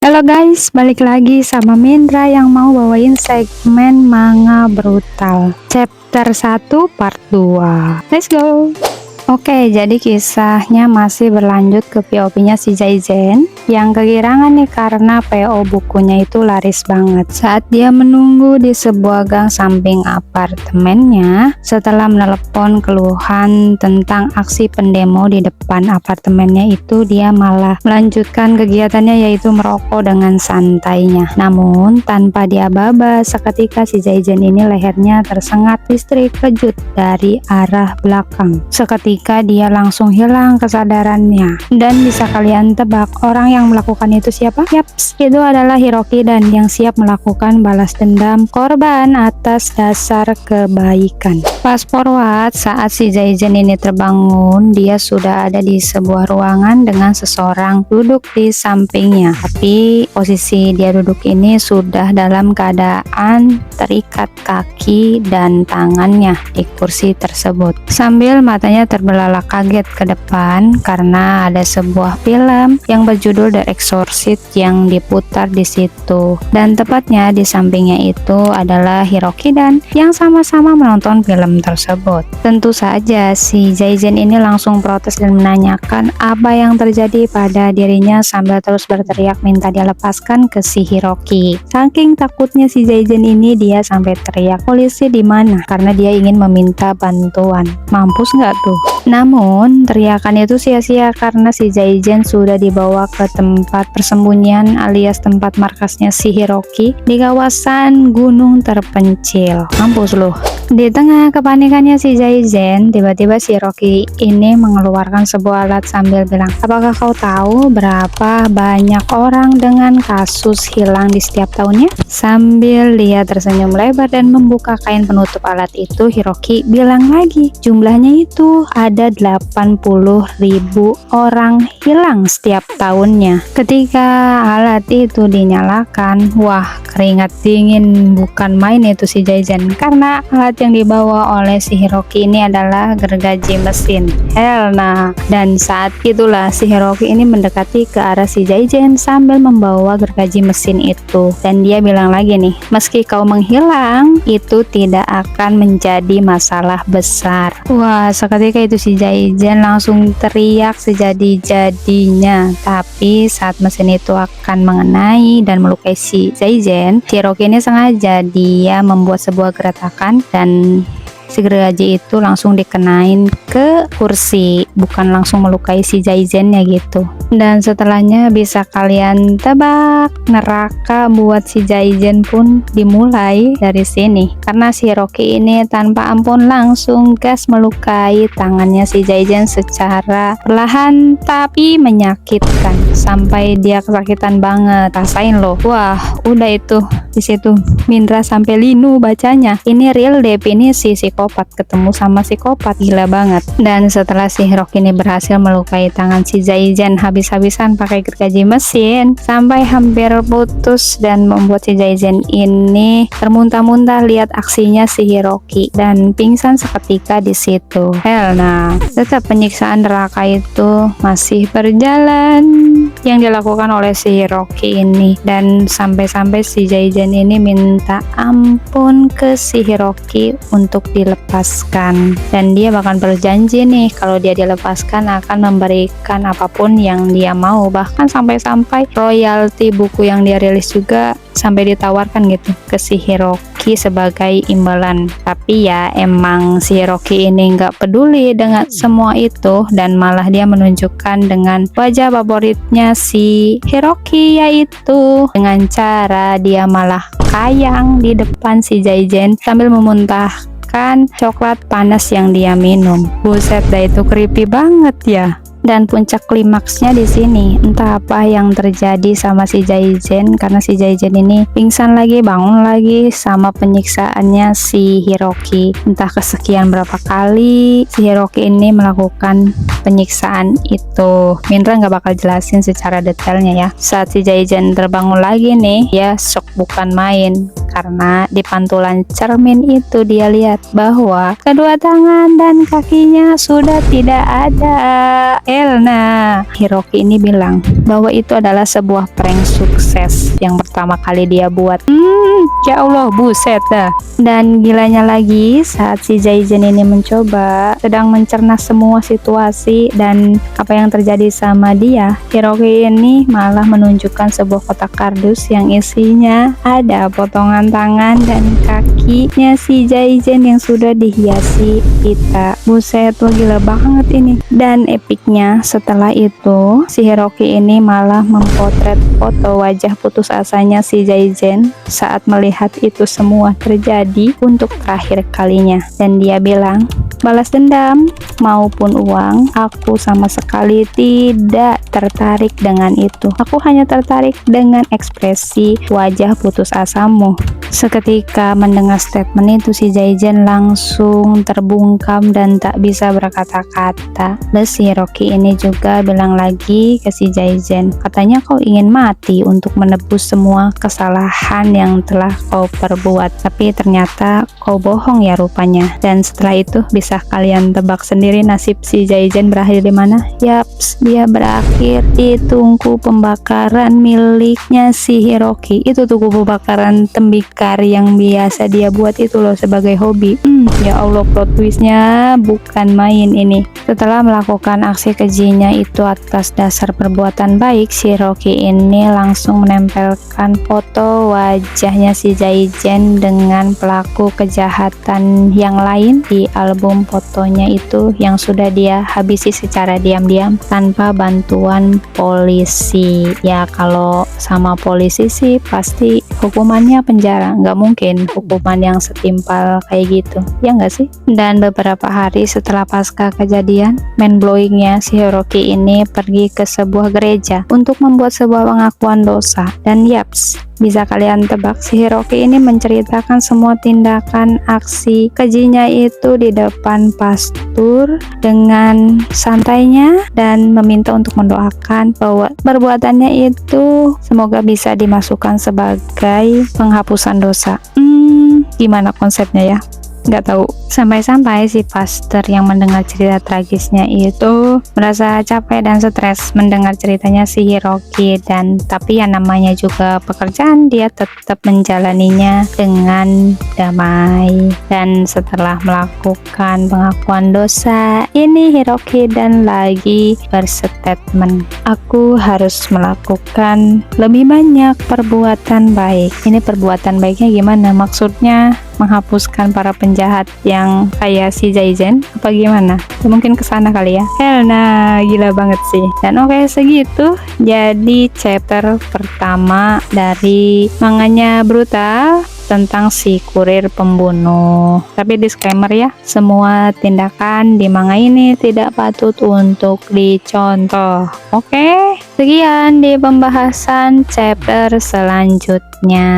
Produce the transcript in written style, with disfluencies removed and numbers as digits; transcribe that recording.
Halo guys, balik lagi sama Mindra yang mau bawain segmen manga brutal chapter 1 part 2. Let's go. Oke, jadi kisahnya masih berlanjut ke POV-nya si Jaizen yang kegirangan nih karena PO bukunya itu laris banget. Saat dia menunggu di sebuah gang samping apartemennya, setelah menelepon keluhan tentang aksi pendemo di depan apartemennya itu, dia malah melanjutkan kegiatannya yaitu merokok dengan santainya. Namun tanpa diaba-aba, seketika si Jaizen ini lehernya tersengat listrik kejut dari arah belakang. Seketika dia langsung hilang kesadarannya. Dan bisa kalian tebak orang yang melakukan itu siapa? Yaps, itu adalah Hiroki dan yang siap melakukan balas dendam korban atas dasar kebaikan. Fast forward, saat si Jaizen ini terbangun, dia sudah ada di sebuah ruangan dengan seseorang duduk di sampingnya. Tapi posisi dia duduk ini sudah dalam keadaan terikat kaki dan tangannya di kursi tersebut. Sambil matanya terbelalak kaget ke depan karena ada sebuah film yang berjudul The Exorcist yang diputar di situ. Dan tepatnya di sampingnya itu adalah Hiroki dan yang sama-sama menonton film tersebut. Tentu saja si Jaizen ini langsung protes dan menanyakan apa yang terjadi pada dirinya sambil terus berteriak minta dia lepaskan ke si Hiroki. Saking takutnya si Jaizen ini, dia sampai teriak polisi di mana karena dia ingin meminta bantuan. Mampus nggak tuh? Namun teriakan itu sia-sia karena si Jaizen sudah dibawa ke tempat persembunyian alias tempat markasnya si Hiroki di kawasan gunung terpencil. Mampus loh. Di tengah kepanikannya si Jaizen, tiba-tiba si Hiroki ini mengeluarkan sebuah alat sambil bilang, apakah kau tahu berapa banyak orang dengan kasus hilang di setiap tahunnya? Sambil dia tersenyum lebar dan membuka kain penutup alat itu, Hiroki bilang lagi, jumlahnya itu ada 80.000 orang hilang setiap tahunnya. Ketika alat itu dinyalakan, wah keringat dingin bukan main itu si Jaizen karena alat yang dibawa oleh si Hiroki ini adalah gergaji mesin. Nah, dan saat itulah si Hiroki ini mendekati ke arah si Jaizen sambil membawa gergaji mesin itu, dan dia bilang lagi nih, meski kau menghilang itu tidak akan menjadi masalah besar. Wah, seketika itu si Jaizen langsung teriak sejadi-jadinya. Tapi saat mesin itu akan mengenai dan melukai si Jaizen, Hiroki ini sengaja dia membuat sebuah gertakan dan si gergaji itu langsung dikenain ke kursi, bukan langsung melukai si Jaizen ya gitu. Dan setelahnya bisa kalian tebak, neraka buat si Jaizen pun dimulai dari sini karena si Hiroki ini tanpa ampun langsung gas melukai tangannya si Jaizen secara perlahan tapi menyakitkan sampai dia kesakitan banget. Rasain loh. Wah, udah itu di situ Mindra sampai linu bacanya. Ini real definisi psikopat ketemu sama psikopat, gila banget. Dan setelah si Hiroki ini berhasil melukai tangan si Jaizen habis-habisan pakai gergaji mesin sampai hampir putus dan membuat si Jaizen ini termuntah-muntah lihat aksinya si Hiroki dan pingsan seketika di situ. Nah, tetap penyiksaan neraka itu masih berjalan yang dilakukan oleh si Hiroki ini, dan sampai-sampai si Jaizen ini minta ampun ke si Hiroki untuk dilepaskan, dan dia bahkan berjanji nih kalau dia dilepaskan akan memberikan apapun yang dia mau, bahkan sampai-sampai royalti buku yang dia rilis juga sampai ditawarkan gitu ke si Hiroki sebagai imbalan. Tapi ya emang si Hiroki ini nggak peduli dengan semua itu dan malah dia menunjukkan dengan wajah favoritnya si Hiroki, yaitu dengan cara dia malah kayang di depan si Jaizen sambil memuntahkan coklat panas yang dia minum. Buset dah, itu creepy banget ya. Dan puncak klimaksnya di sini, entah apa yang terjadi sama si Jaizen karena si Jaizen ini pingsan lagi, bangun lagi sama penyiksaannya si Hiroki. Entah kesekian berapa kali si Hiroki ini melakukan penyiksaan itu. Mindra nggak bakal jelasin secara detailnya ya. Saat si Jaizen terbangun lagi nih, ya shock bukan main karena di pantulan cermin itu dia lihat bahwa kedua tangan dan kakinya sudah tidak ada. Elna, Hiroki ini bilang bahwa itu adalah sebuah prank sukses yang pertama kali dia buat. Ya Allah, buset dah. Dan gilanya lagi, saat si Zaizen ini mencoba sedang mencerna semua situasi dan apa yang terjadi sama dia, Hiroki ini malah menunjukkan sebuah kotak kardus yang isinya ada potongan tangan dan kakinya si Zaizen yang sudah dihiasi pita. Buset, wah gila banget ini. Dan epicnya setelah itu, si Hiroki ini malah mempotret foto wajah putus asanya si Zaizen saat melihat itu semua terjadi untuk terakhir kalinya. Dan dia bilang, balas dendam maupun uang, aku sama sekali tidak tertarik dengan itu. Aku hanya tertarik dengan ekspresi wajah putus asamu. Seketika mendengar statement itu, si Zaizen langsung terbungkam dan tak bisa berkata-kata. Terus si Hiroki ini juga bilang lagi ke si Zaizen, katanya kau ingin mati untuk menebus semua kesalahan yang telah kau perbuat, tapi ternyata kau bohong ya rupanya. Dan setelah itu bisa kalian tebak sendiri nasib si Zaizen berakhir di mana? Yaps, dia berakhir di tungku pembakaran miliknya si Hiroki. Itu tungku pembakaran tembikar yang biasa dia buat itu loh sebagai hobi. Ya Allah, plot twistnya bukan main ini. Setelah melakukan aksi kejinya itu atas dasar perbuatan baik, si Hiroki ini langsung menempelkan foto wajahnya si Zaizen dengan pelaku kejahatan yang lain di album fotonya itu yang sudah dia habisi secara diam-diam tanpa bantuan polisi. Ya kalau sama polisi sih pasti hukumannya penjara, nggak mungkin hukuman yang setimpal kayak gitu, ya nggak sih? Dan beberapa hari setelah pasca kejadian mind blowingnya, si Hiroki ini pergi ke sebuah gereja untuk membuat sebuah pengakuan dosa. Dan yaps, bisa kalian tebak, si Hiroki ini menceritakan semua tindakan aksi kejinya itu di depan pastor dengan santainya dan meminta untuk mendoakan bahwa perbuatannya itu semoga bisa dimasukkan sebagai penghapusan dosa. Gimana konsepnya ya? Nggak tahu. Sampai-sampai si pastor yang mendengar cerita tragisnya itu merasa capek dan stres mendengar ceritanya si Hiroki, dan tapi ya namanya juga pekerjaan, dia tetap menjalaninya dengan damai. Dan setelah melakukan pengakuan dosa ini, Hiroki dan lagi berstatement, aku harus melakukan lebih banyak perbuatan baik. Ini perbuatan baiknya gimana? Maksudnya menghapuskan para penjahat yang kayak si Zaizen apa gimana? Ya, mungkin kesana kali ya. Elna, gila banget sih. Dan oke, segitu jadi chapter pertama dari manganya Brutal tentang si kurir pembunuh. Tapi disclaimer ya, semua tindakan di manga ini tidak patut untuk dicontoh. Oke, sekian di pembahasan chapter selanjutnya.